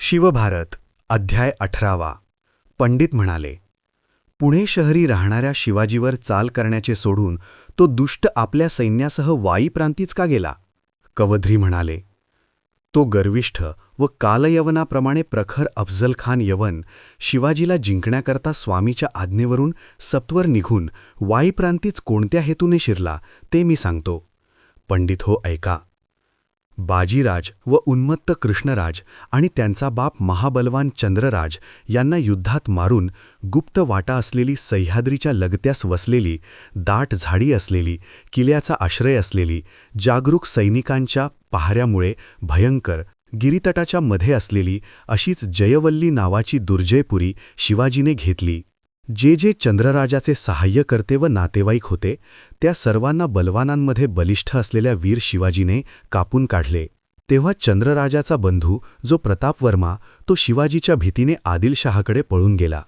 शिवभारत अध्याय 18 पंडित म्हणाले, पुणे शहरी राहणाऱ्या शिवाजीवर चाल करण्याचे सोडून तो दुष्ट आपल्या सैन्यासह वाई प्रांतीच का गेला? कवध्री म्हणाले, तो गर्विष्ठ व कालयवनाप्रमाणे प्रखर अफझलखान यवन शिवाजीला जिंकण्याकरता स्वामीच्या आज्ञेवरून सत्वर निघून वाई प्रांतीच कोणत्या हेतूने शिरला ते मी सांगतो. पंडित हो, ऐका. बाजीराज व उन्मत्त कृष्णराज आणि त्यांचा बाप महाबलवान चंद्रराज यांना युद्धात मारून गुप्त वाटा असलेली सह्याद्रीच्या लगत्यास वसलेली, दाट झाडी असलेली, किल्ल्याचा आश्रय असलेली, जागरूक सैनिकांच्या पहाऱ्यामुळे भयंकर गिरीतटाच्या मध्ये असलेली अशीच जयवल्ली नावाची दुर्जयपुरी शिवाजीने घेतली. जे चंद्रराजाचे सहाय्यकर्ते व नातेवाईक होते त्या सर्वांना बलवानांमध्ये बलिष्ठ असलेल्या वीर शिवाजीने कापून काढले. तेव्हा चंद्रराजाचा बंधू जो प्रतापवर्मा तो शिवाजीच्या भीतीने आदिलशहाकडे पळून गेला.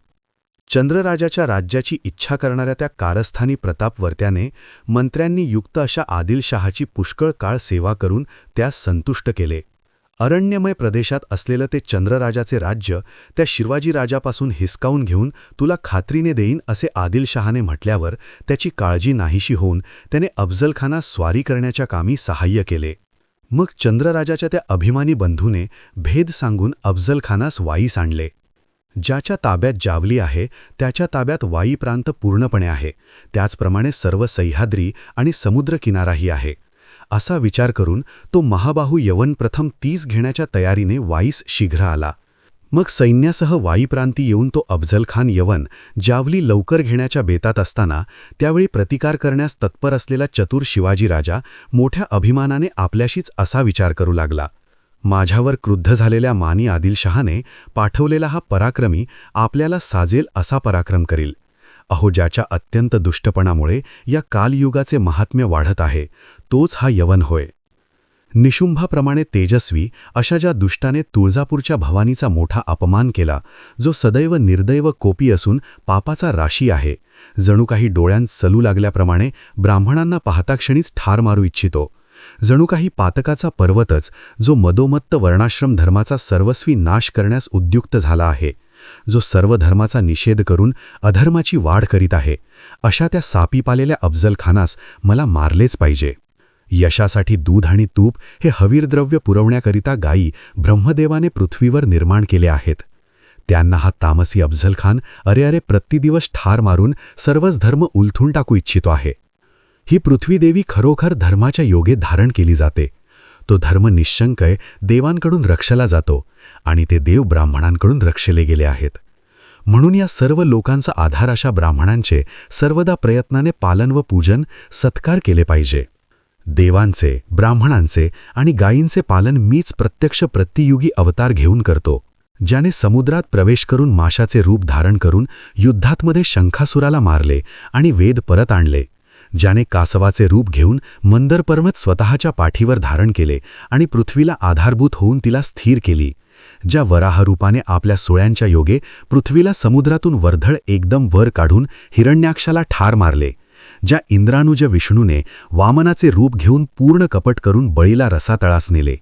चंद्रराजाच्या राज्याची इच्छा करणाऱ्या त्या कारस्थानी प्रतापवर्त्याने मंत्र्यांनी युक्त अशा आदिलशहाची पुष्कळ काळ सेवा करून त्यास संतुष्ट केले. अरण्यमय प्रदेशात असलेलं ते चंद्रराजाचे राज्य त्या शिवाजीराजापासून हिसकावून घेऊन तुला खात्रीने देईन असे आदिलशहाने म्हटल्यावर त्याची काळजी नाहीशी होऊन त्याने अफझलखानास स्वारी करण्याच्या कामी सहाय्य केले. मग चंद्रराजाच्या त्या अभिमानी बंधूने भेद सांगून अफझलखानास वाईस आणले. ज्याच्या ताब्यात जावली आहे त्याच्या ताब्यात वाई प्रांत पूर्णपणे आहे, त्याचप्रमाणे सर्व सह्याद्री आणि समुद्रकिनाराही आहे. असा विचार करून तो महाबाहू यवन प्रथम 30 घेण्याच्या तयारीने वाईस शीघ्र आला. मग सैन्यासह वाई प्रांती येऊन तो अफझलखान यवन जावली लवकर घेण्याच्या बेतात असताना त्यावेळी प्रतिकार करण्यास तत्पर असलेला चतुर शिवाजीराजा मोठ्या अभिमानाने आपल्याशीच असा विचार करू लागला, माझ्यावर क्रुद्ध झालेल्या मानी आदिलशहाने पाठवलेला हा पराक्रमी आपल्याला साजेल असा पराक्रम करील. अहो, ज्याच्या अत्यंत दुष्टपणामुळे या कालयुगाचे महात्म्य वाढत आहे तोच हा यवन होय. निशुंभाप्रमाणे तेजस्वी अशा ज्या दुष्टाने तुळजापूरच्या भवानीचा मोठा अपमान केला, जो सदैव निर्दयव कोपी असून पापाचा राशी आहे, जणू काही डोळ्यांत सलू लागल्याप्रमाणे ब्राह्मणांना पाहताक्षणीच ठार मारू इच्छितो, जणू काही पातकाचा पर्वतच जो मदोमत्त वर्णाश्रम धर्माचा सर्वस्वी नाश करण्यास उद्युक्त झाला आहे, जो सर्व धर्माचा निषेध करून अधर्माची वाढ करीत आहे, अशा त्या सापी पालेल्या अफझलखानास मला मारलेच पाहिजे. यशासाठी दूध आणि तूप हे हवीरद्रव्य पुरवण्याकरिता गायी ब्रह्मदेवाने पृथ्वीवर निर्माण केले आहेत. त्यांना हा तामसी अफझलखान अरे प्रतिदिवस ठार मारून सर्वच धर्म उलथून टाकू इच्छितो आहे. ही पृथ्वीदेवी खरोखर धर्माच्या योगे धारण केली जाते. तो धर्म निश्शंकय देवांकडून रक्षला जातो आणि ते देव ब्राह्मणांकडून रक्षले गेले आहेत. म्हणून या सर्व लोकांचा आधार अशा ब्राह्मणांचे सर्वदा प्रयत्नाने पालन व पूजन सत्कार केले पाहिजे. देवांचे, ब्राह्मणांचे आणि गायींचे पालन मीच प्रत्यक्ष प्रतियुगी अवतार घेऊन करतो, ज्याने समुद्रात प्रवेश करून माशाचे रूप धारण करून युद्धातमध्ये शंखासुराला मारले आणि वेद परत आणले, ज्याने कासवाचे रूप घेऊन मंदर पर्वत स्वतःच्या पाठीवर धारण केले आणि पृथ्वीला आधारभूत होऊन तिला स्थिर केली, ज्या वराहरूपाने आपल्या सोळ्यांच्या योगे पृथ्वीला समुद्रातून वर्धळ एकदम वर काढून हिरण्याक्षाला ठार मारले, ज्या इंद्रानुज विष्णूने वामनाचे रूप घेऊन पूर्ण कपट करून बळीला रसातळास नेले,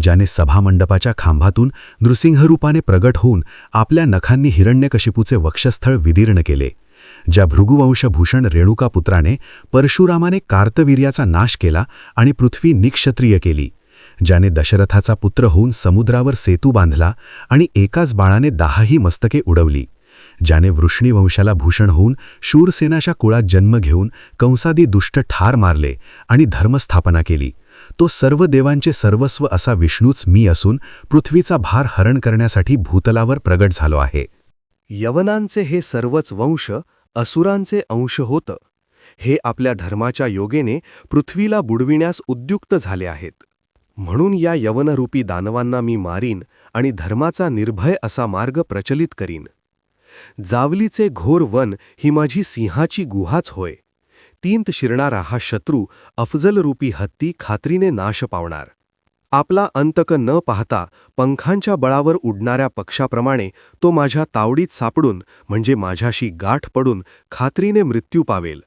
ज्याने सभामंडपाच्या खांबातून नृसिंहरूपाने प्रगट होऊन आपल्या नखांनी हिरण्यकशिपूचे वक्षस्थळ विदीर्ण केले, ज्या भृगुवंशभूषण रेणुकापुत्राने परशुरामाने कार्तवीर्याचा नाश केला आणि पृथ्वी निक्षत्रिय केली, ज्याने दशरथाचा पुत्र होऊन समुद्रावर सेतू बांधला आणि एकाच बाणाने 10ही मस्तके उडवली, ज्याने वृष्णीवंशाला भूषण होऊन शूरसेनाच्या कुळात जन्म घेऊन कंसादी दुष्ट ठार मारले आणि धर्मस्थापना केली, तो सर्व देवांचे सर्वस्व असा विष्णूच मी असून पृथ्वीचा भार हरण करण्यासाठी भूतलावर प्रगट झालो आहे. यवनांचे हे सर्वच वंश असुरांचे अंश होतं. हे आपल्या धर्माच्या योगेने पृथ्वीला बुडविण्यास उद्युक्त झाले आहेत. म्हणून या यवनरूपी दानवांना मी मारीन आणि धर्माचा निर्भय असा मार्ग प्रचलित करीन. जावलीचे घोर वन ही माझी सिंहाची गुहाच होय. तींत शिरणारा हा शत्रू अफजलरूपी हत्ती खात्रीने नाश पावणार. आपला अंतक न पाहता पंखांच्या बळावर उडणाऱ्या पक्षाप्रमाणे तो माझ्या तावडीत सापडून म्हणजे माझ्याशी गाठ पडून खात्रीने मृत्यू पावेल.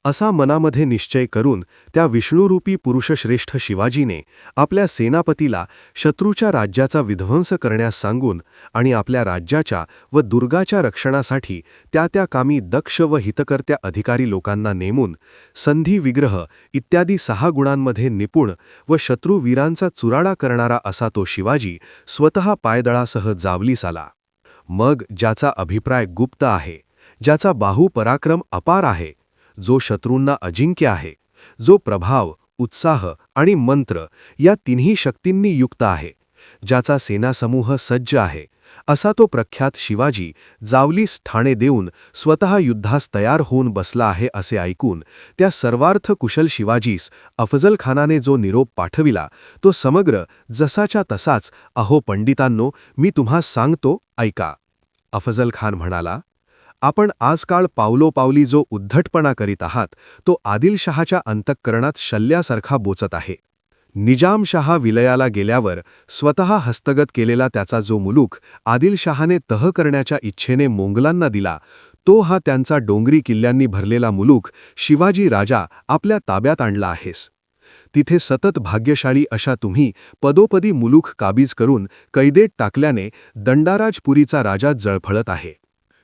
असा मनामध्ये निश्चय करून त्या विष्णुरूपी पुरुषश्रेष्ठ शिवाजीने आपल्या सेनापतीला शत्रूच्या राज्याचा विध्वंस करण्यास सांगून आणि आपल्या राज्याच्या व दुर्गाच्या रक्षणासाठी त्या कामी दक्ष व हितकर्त्या अधिकारी लोकांना नेमून संधी विग्रह इत्यादी 6 गुणांमध्ये निपुण व शत्रुवीरांचा चुराडा करणारा असा तो शिवाजी स्वतः पायदळासह जावलीस आला. मग ज्याचा अभिप्राय गुप्त आहे, ज्याचा बाहुपराक्रम अपार आहे, जो शत्रूंना अजिंक्य आहे, जो प्रभाव, उत्साह आणि मंत्र या तिन्ही शक्तींनी युक्त आहे, ज्याचा सेनासमूह सज्ज आहे, असा तो प्रख्यात शिवाजी जावलीस ठाणे देऊन स्वतः युद्धास तयार होऊन बसला आहे असे ऐकून त्या सर्वार्थ कुशल शिवाजीस अफजलखानाने जो निरोप पाठविला तो समग्र जसाच्या तसाच अहो पंडितांनो मी तुम्हास सांगतो ऐका. अफजलखान म्हणाला, आपण आजकाल पावलोपावली जो उद्धटपणा करीत आहात तो आदिलशहाच्या अंतःकरणात शल्यासारखा बोचत आहे. निजामशहा विलयाला गेल्यावर स्वतः हस्तगत केलेला त्याचा जो मुलूक आदिलशहाने तह करण्याच्या इच्छेने मोंगलांना दिला, तो हा त्यांचा डोंगरी किल्ल्यांनी भरलेला मुलूक शिवाजी राजा आपल्या ताब्यात आणला आहेस. तिथे सतत भाग्यशाळी अशा तुम्ही पदोपदी मुलूक काबीज करून कैदेत टाकल्याने दंडाराजपुरीचा राजा जळफळत आहे.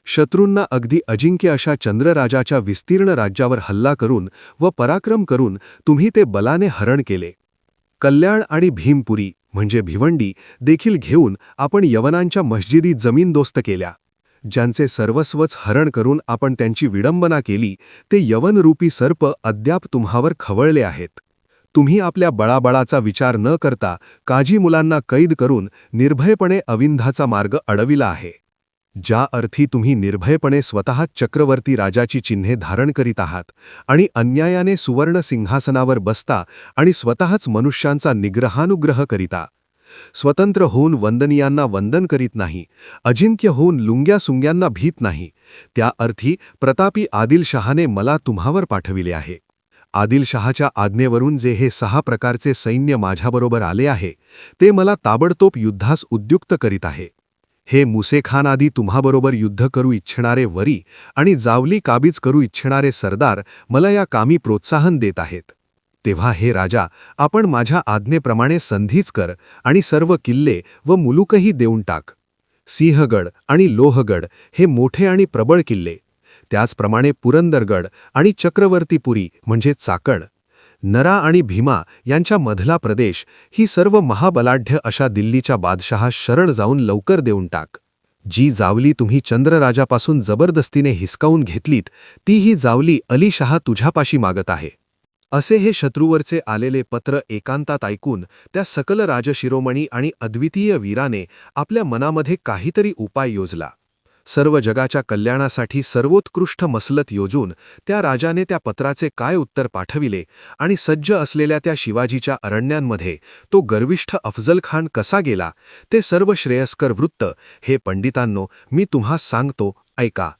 शत्रूंना अगदी अजिंक्य अशा चंद्रराजाच्या विस्तीर्ण राज्यावर हल्ला करून व पराक्रम करून तुम्ही ते बलाने हरण केले. कल्याण आणि भीमपुरी म्हणजे भिवंडी देखील घेऊन आपण यवनांच्या मस्जिदी जमीनदोस्त केल्या. ज्यांचे सर्वस्वच हरण करून आपण त्यांची विडंबना केली ते यवनरूपी सर्प अद्याप तुम्हावर खवळले आहेत. तुम्ही आपल्या बळाबळाचा विचार न करता काजी मुलांना कैद करून निर्भयपणे अविंधाचा मार्ग अडविला आहे. ज्या अर्थी तुम्ही निर्भयपणे स्वतः चक्रवर्ती राजाची चिन्हे धारण करीत आहात आणि अन्यायाने सुवर्ण सिंहासनावर बसता आणि स्वतःच मनुष्यांचा निग्रहानुग्रह करीता, स्वतंत्र होऊन वंदनीयांना वंदन करीत नाही, अजिंक्य होऊन लुंग्यासुंग्यांना भीत नाही, त्या अर्थी प्रतापी आदिलशहाने मला तुम्हावर पाठविले आहे. आदिलशहाच्या आज्ञेवरून जे हे 6 प्रकारचे सैन्य माझ्याबरोबर आले आहे ते मला ताबडतोब युद्धास उद्युक्त करीत आहे. हे मुसेखान आदी तुम्हाबरोबर युद्ध करू इच्छिणारे वरी आणि जावली काबीज करू इच्छिणारे सरदार मला या कामी प्रोत्साहन देत आहेत. तेव्हा हे राजा आपण माझ्या आज्ञेप्रमाणे संधीच कर आणि सर्व किल्ले व मुलूकही देऊन टाक. सिंहगड आणि लोहगड हे मोठे आणि प्रबळ किल्ले, त्याचप्रमाणे पुरंदरगड आणि चक्रवर्तीपुरी म्हणजे चाकण, नरा आणि भीमा यांच्या मधला प्रदेश ही सर्व महाबलाढ्य अशा दिल्लीच्या बादशहास शरण जाऊन लवकर देऊन टाक. जी जावली तुम्ही चंद्रराजापासून जबरदस्तीने हिसकावून घेतलीत ती ही जावली अलीशहा तुझ्यापाशी मागत आहे. असे हे शत्रूवरचे आलेले पत्र एकांतात ऐकून त्या सकल राजशिरोमणी आणि अद्वितीय वीराने आपल्या मनामध्ये काहीतरी उपाय योजला. सर्व जगाच्या कल्याणासाठी सर्वोत्कृष्ट मसलत योजून त्या राजाने त्या पत्राचे काय उत्तर पाठविले आणि सज्ज असलेल्या त्या शिवाजीच्या अरण्यांमध्ये तो गर्विष्ठ अफजलखान कसा गेला ते सर्व श्रेयस्कर वृत्त हे पंडितांनो मी तुम्हास सांगतो ऐका.